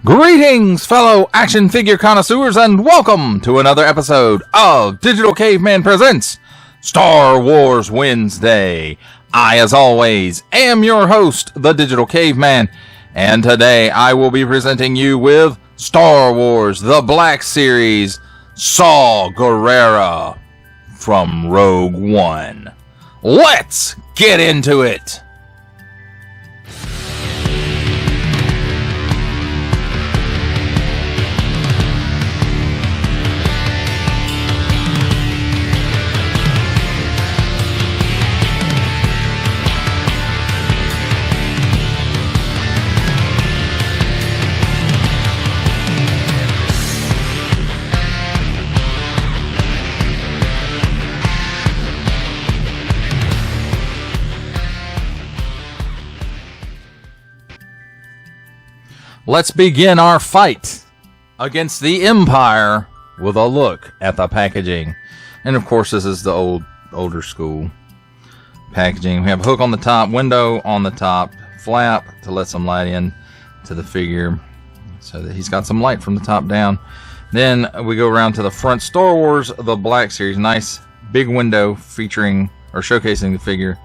Greetings, fellow action figure connoisseurs, and welcome to another episode of Digital Caveman Presents Star Wars Wednesday. I, as always, am your host, the Digital Caveman, and today I will be presenting you with Star Wars The Black Series, Saw Gerrera from Rogue One. Let's get into it! Let's begin our fight against the Empire with a look at the packaging. And of course, this is the older school packaging. We have a hook on the top, window on the top, flap to let some light in to the figure so that he's got some light from the top down. Then we go around to the front. Star Wars The Black Series. Nice big window featuring or showcasing the figure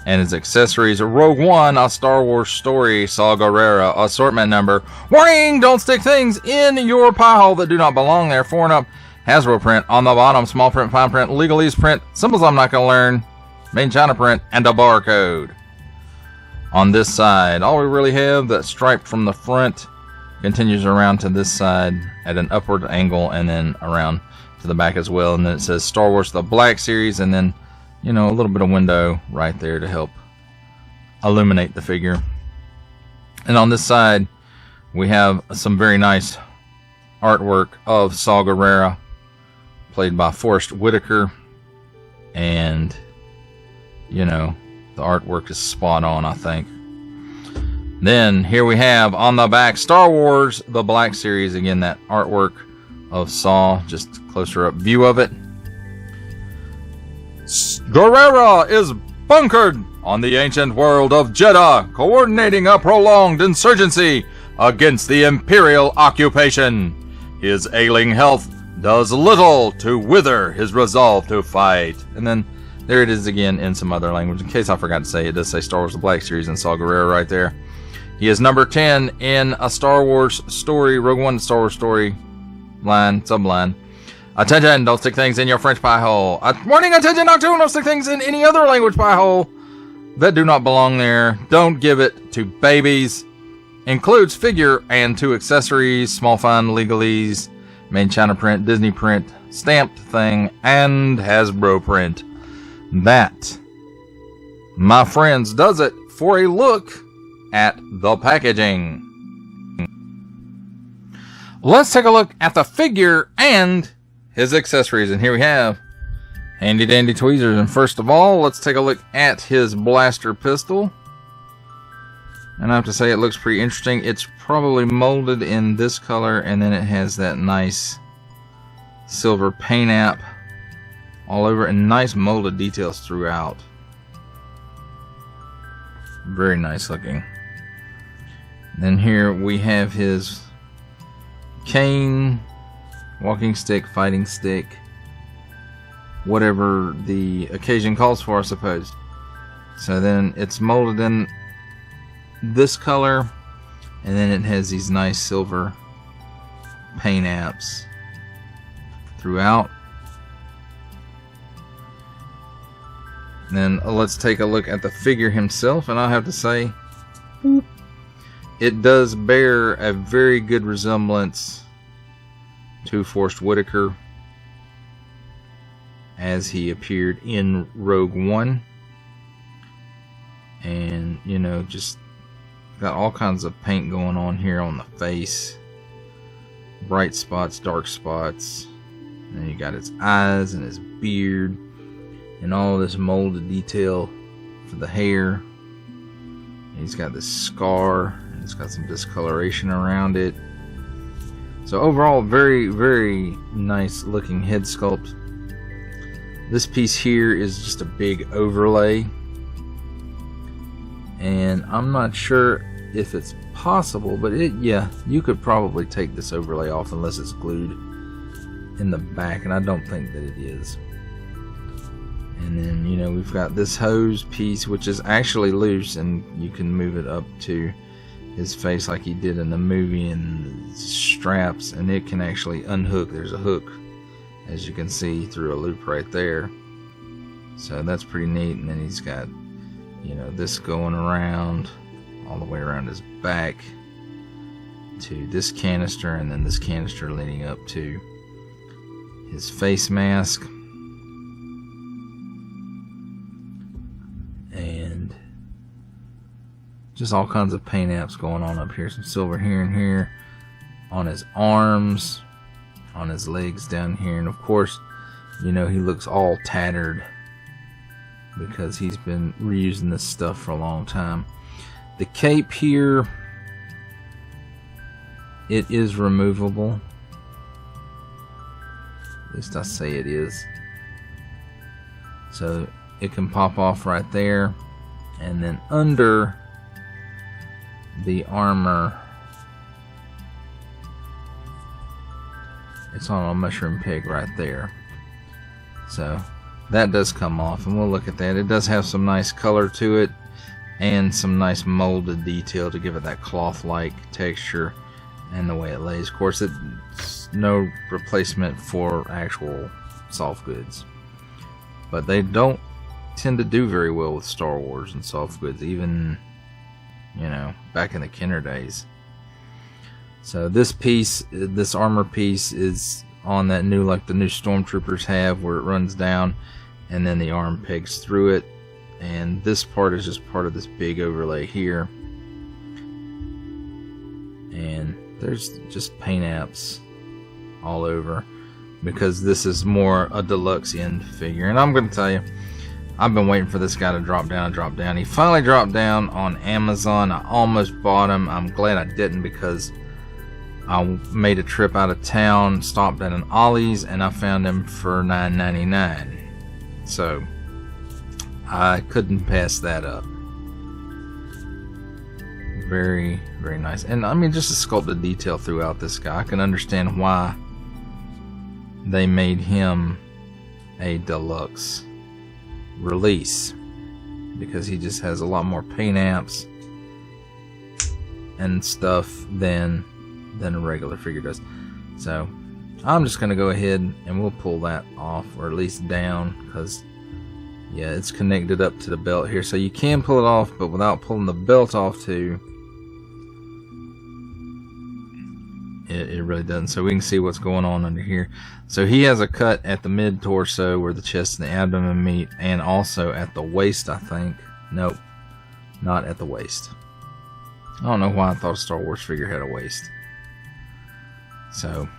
and his accessories. Rogue One, a Star Wars story, Saw Gerrera, assortment number. Warning! Don't stick things in your pie hole that do not belong there. 4 and up, Hasbro print. On the bottom, small print, fine print, legalese print, symbols I'm not going to learn, made in China print, and a barcode. On this side, all we really have, that stripe from the front continues around to this side at an upward angle and then around to the back as well. And then it says Star Wars The Black Series, and then a little bit of window right there to help illuminate the figure. And on this side, we have some very nice artwork of Saw Gerrera, played by Forrest Whitaker. And, the artwork is spot on, I think. Then, here we have, on the back, Star Wars The Black Series. Again, that artwork of Saw, just closer up view of it. Gerrera is bunkered on the ancient world of Jeddah, coordinating a prolonged insurgency against the Imperial occupation. His ailing health does little to wither his resolve to fight. And then there it is again in some other language. In case I forgot to say, it does say Star Wars The Black Series and Saw Gerrera right there. He is number 10 in a Star Wars story, Rogue One Star Wars story line, subline. Attention, don't stick things in your French pie hole. Warning, attention, Nocturne, don't stick things in any other language pie hole that do not belong there. Don't give it to babies. Includes figure and 2 accessories, small fine legalese, made in China print, Disney print, stamped thing, and Hasbro print. That, my friends, does it for a look at the packaging. Let's take a look at the figure and his accessories, and here we have handy dandy tweezers. And first of all, let's take a look at his blaster pistol. And I have to say, it looks pretty interesting. It's probably molded in this color, and then it has that nice silver paint app all over it, and nice molded details throughout. Very nice looking. And then here we have his cane, walking stick, fighting stick, whatever the occasion calls for, I suppose. So then it's molded in this color, and then it has these nice silver paint apps throughout. And then let's take a look at the figure himself, and I have to say, it does bear a very good resemblance to Forrest Whitaker as he appeared in Rogue One. And, just got all kinds of paint going on here on the face. Bright spots, dark spots. And you got his eyes and his beard. And all this molded detail for the hair. And he's got this scar. And it's got some discoloration around it. So overall, very, very nice looking head sculpt. This piece here is just a big overlay. And I'm not sure if it's possible, but yeah, you could probably take this overlay off unless it's glued in the back, and I don't think that it is. And then, you know, we've got this hose piece, which is actually loose, and you can move it up to his face like he did in the movie, and the straps, and it can actually unhook. There's a hook, as you can see, through a loop right there. So that's pretty neat. And then he's got, you know, this going around all the way around his back to this canister, and then this canister leading up to his face mask. And just all kinds of paint apps going on up here. Some silver here and here on his arms, on his legs down here. And of course, you know, he looks all tattered because he's been reusing this stuff for a long time. The cape here, it is removable. At least I say it is. So it can pop off right there, and then under the armor, it's on a mushroom pig right there. So that does come off, and we'll look at that. It does have some nice color to it and some nice molded detail to give it that cloth-like texture and the way it lays. Of course, it's no replacement for actual soft goods, but they don't tend to do very well with Star Wars and soft goods, even, you know, back in the Kenner days. So this piece, this armor piece, is on that new, like the new Stormtroopers have, where it runs down and then the arm pegs through it, and this part is just part of this big overlay here. And there's just paint apps all over, because this is more a deluxe end figure. And I'm going to tell you, I've been waiting for this guy to drop down. He finally dropped down on Amazon. I almost bought him. I'm glad I didn't, because I made a trip out of town, stopped at an Ollie's, and I found him for $9.99. So I couldn't pass that up. Very, very nice. And I mean, just the sculpted detail throughout this guy. I can understand why they made him a deluxe release, because he just has a lot more paint apps and stuff than a regular figure does. So I'm just going to go ahead and we'll pull that off, or at least down, because yeah, it's connected up to the belt here, so you can pull it off, but without pulling the belt off too, it really doesn't. So we can see what's going on under here. So he has a cut at the mid torso where the chest and the abdomen meet, and also at the waist, I think. Nope, not at the waist. I don't know why I thought a Star Wars figure had a waist. So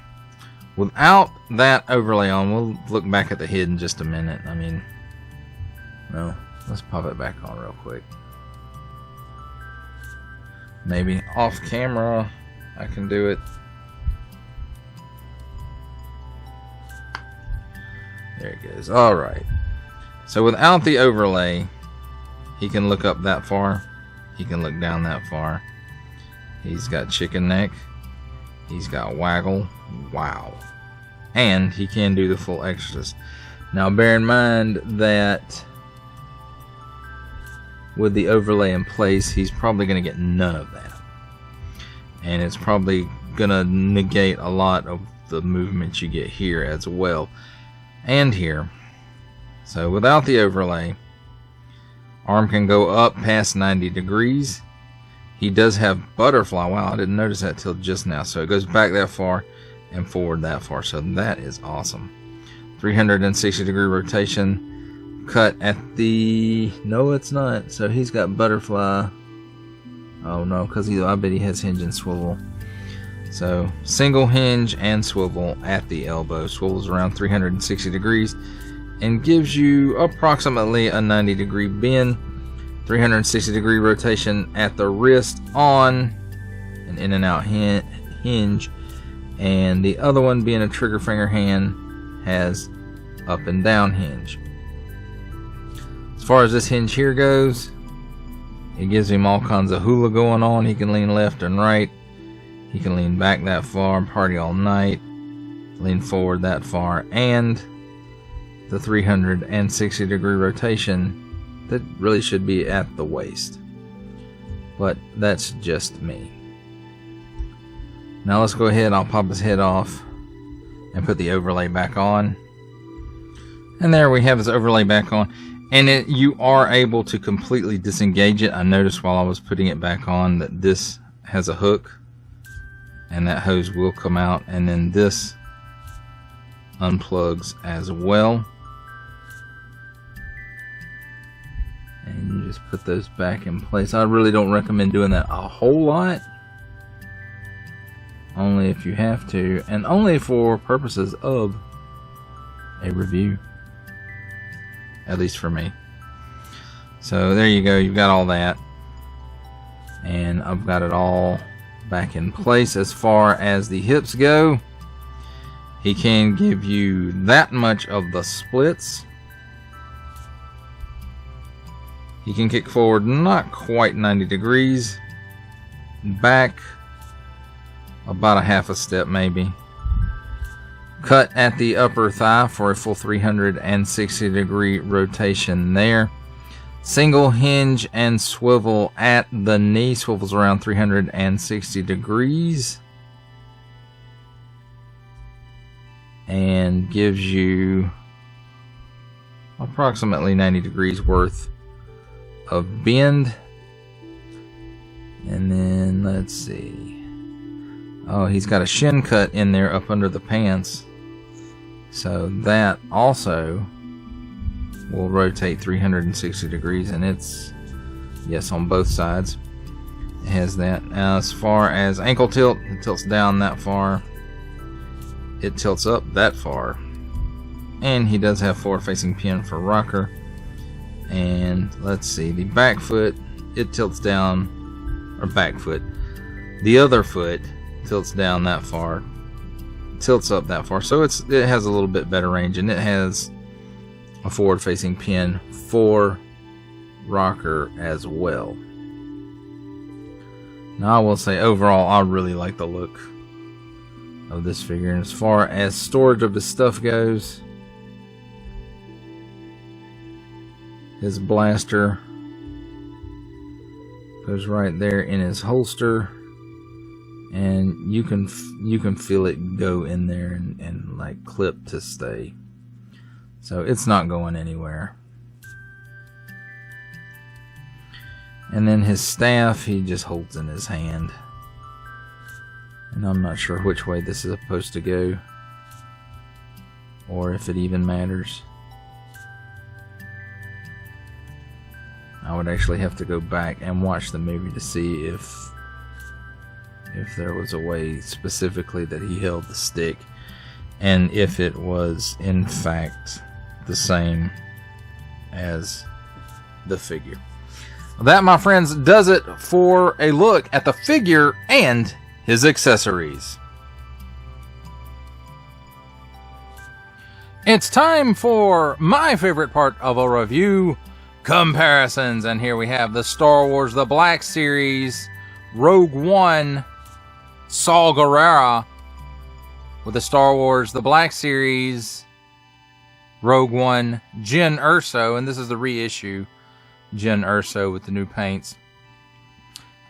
without that overlay on, we'll look back at the head in just a minute. I mean, no, let's pop it back on real quick. Maybe off camera I can do it. There it goes. Alright. So without the overlay, he can look up that far. He can look down that far. He's got chicken neck. He's got waggle. Wow. And he can do the full exorcist. Now bear in mind that with the overlay in place, he's probably going to get none of that. And it's probably going to negate a lot of the movement you get here as well. And here. So without the overlay, arm can go up past 90 degrees. He does have butterfly. Wow, I didn't notice that till just now. So it goes back that far and forward that far. So that is awesome. 360 degree rotation. Cut at the... No, it's not. So he's got butterfly. Oh no, because I bet he has hinge and swivel. So single hinge and swivel at the elbow. Swivels around 360 degrees and gives you approximately a 90 degree bend. 360 degree rotation at the wrist on an in and out hinge, and the other one, being a trigger finger hand, has up and down hinge. As far as this hinge here goes, It gives him all kinds of hula going on. He can lean left and right. He can lean back that far, party all night, lean forward that far, and the 360 degree rotation that really should be at the waist. But that's just me. Now let's go ahead. I'll pop his head off and put the overlay back on. And there we have his overlay back on. And you are able to completely disengage it. I noticed while I was putting it back on that this has a hook. And that hose will come out. And then this unplugs as well. And you just put those back in place. I really don't recommend doing that a whole lot. Only if you have to. And only for purposes of a review. At least for me. So there you go. You've got all that. And I've got it all back in place. As far as the hips go, he can give you that much of the splits. He can kick forward not quite 90 degrees. Back about a half a step maybe. Cut at the upper thigh for a full 360 degree rotation there. Single hinge and swivel at the knee. Swivels around 360 degrees. And gives you approximately 90 degrees worth of bend. And then let's see. Oh, he's got a shin cut in there up under the pants. So that also will rotate 360 degrees, and it's, yes, on both sides. It has that. Now, as far as ankle tilt, it tilts down that far. It tilts up that far. And he does have forward-facing pin for rocker. And let's see, the back foot, it tilts down, or back foot. The other foot tilts down that far. Tilts up that far, so it has a little bit better range, and it has a forward-facing pin for rocker as well. Now I will say overall I really like the look of this figure, and as far as storage of the stuff goes, his blaster goes right there in his holster. And you can feel it go in there and like clip to stay. So it's not going anywhere. And then his staff, he just holds in his hand. And I'm not sure which way this is supposed to go, or if it even matters. I would actually have to go back and watch the movie to see if there was a way specifically that he held the stick, and if it was in fact the same as the figure. That, my friends, does it for a look at the figure and his accessories. It's time for my favorite part of a review, comparisons. And here we have the Star Wars The Black Series Rogue One Saw Gerrera with the Star Wars The Black Series Rogue One Jyn Erso, and this is the reissue Jyn Erso with the new paints.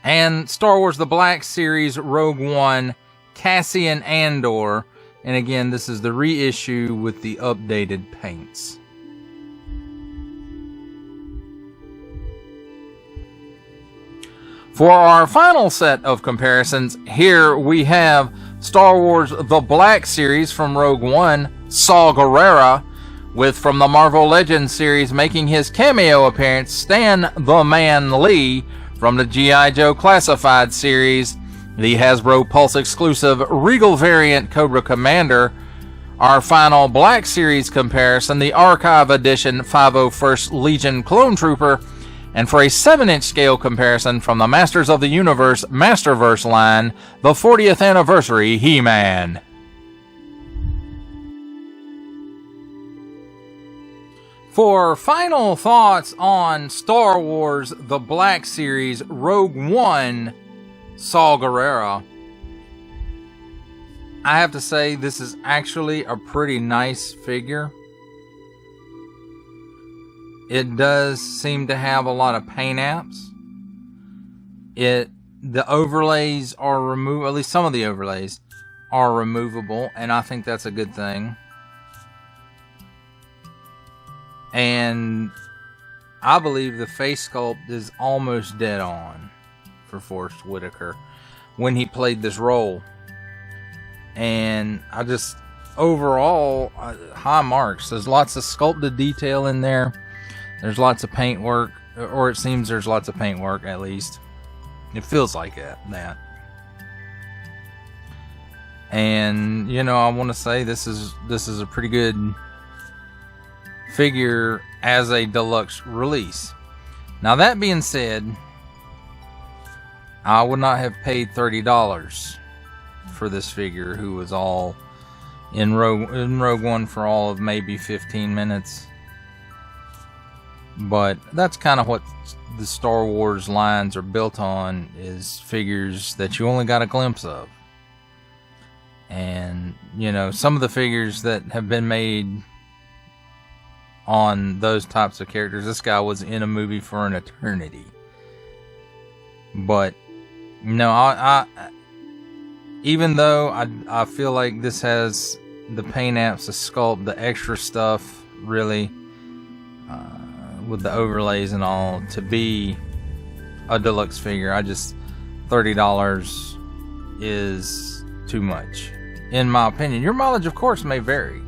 And Star Wars The Black Series Rogue One Cassian Andor, and again this is the reissue with the updated paints. For our final set of comparisons, here we have Star Wars The Black Series from Rogue One, Saw Gerrera, with from the Marvel Legends series making his cameo appearance, Stan the Man Lee from the G.I. Joe Classified series, the Hasbro Pulse exclusive Regal variant Cobra Commander. Our final Black Series comparison, the Archive Edition 501st Legion Clone Trooper. And for a 7-inch scale comparison from the Masters of the Universe Masterverse line, the 40th anniversary He-Man. For final thoughts on Star Wars The Black Series Rogue One, Saw Gerrera, I have to say this is actually a pretty nice figure. It does seem to have a lot of paint apps. The overlays are removed, at least some of the overlays are removable, and I think that's a good thing. And I believe the face sculpt is almost dead on for Forrest Whitaker when he played this role. And I just, overall, high marks. There's lots of sculpted detail in there. There's lots of paint work, or it seems there's lots of paint work, at least. It feels like that. And, you know, I want to say this is a pretty good figure as a deluxe release. Now, that being said, I would not have paid $30 for this figure, who was all in Rogue One for all of maybe 15 minutes. But that's kind of what the Star Wars lines are built on, is figures that you only got a glimpse of. And, you know, some of the figures that have been made on those types of characters, this guy was in a movie for an eternity. But, no, I even though I feel like this has the paint apps, the sculpt, the extra stuff, really, with the overlays and all, to be a deluxe figure, $30 is too much, in my opinion. Your mileage, of course, may vary.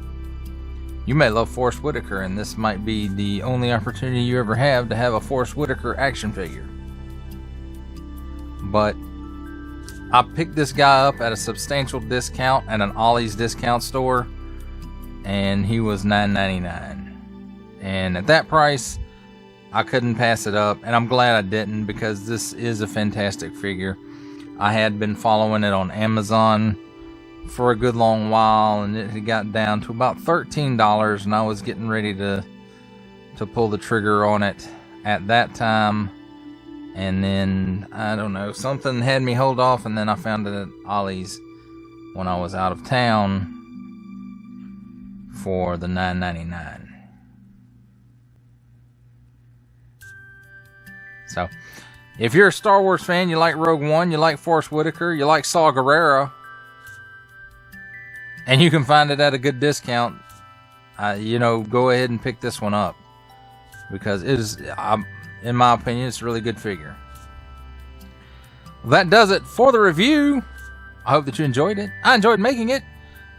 You may love Forrest Whitaker, and this might be the only opportunity you ever have to have a Forrest Whitaker action figure. But I picked this guy up at a substantial discount at an Ollie's discount store, and he was $9.99. And at that price, I couldn't pass it up, and I'm glad I didn't, because this is a fantastic figure. I had been following it on Amazon for a good long while, and it had gotten down to about $13, and I was getting ready to pull the trigger on it at that time. And then, I don't know, something had me hold off, and then I found it at Ollie's when I was out of town for the $9.99. So, if you're a Star Wars fan, you like Rogue One, you like Forrest Whitaker, you like Saw Gerrera, and you can find it at a good discount, you know, go ahead and pick this one up, because it is, in my opinion, it's a really good figure. Well, that does it for the review. I hope that you enjoyed it. I enjoyed making it.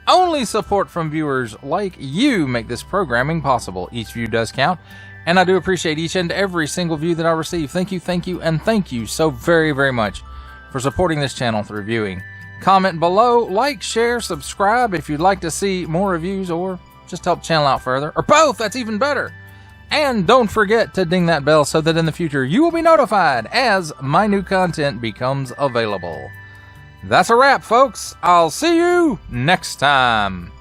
Only support from viewers like you make this programming possible. Each view does count, and I do appreciate each and every single view that I receive. Thank you, and thank you so very, very much for supporting this channel through viewing. Comment below, like, share, subscribe if you'd like to see more reviews, or just help the channel out further, or both. That's even better. And don't forget to ding that bell so that in the future you will be notified as my new content becomes available. That's a wrap, folks. I'll see you next time.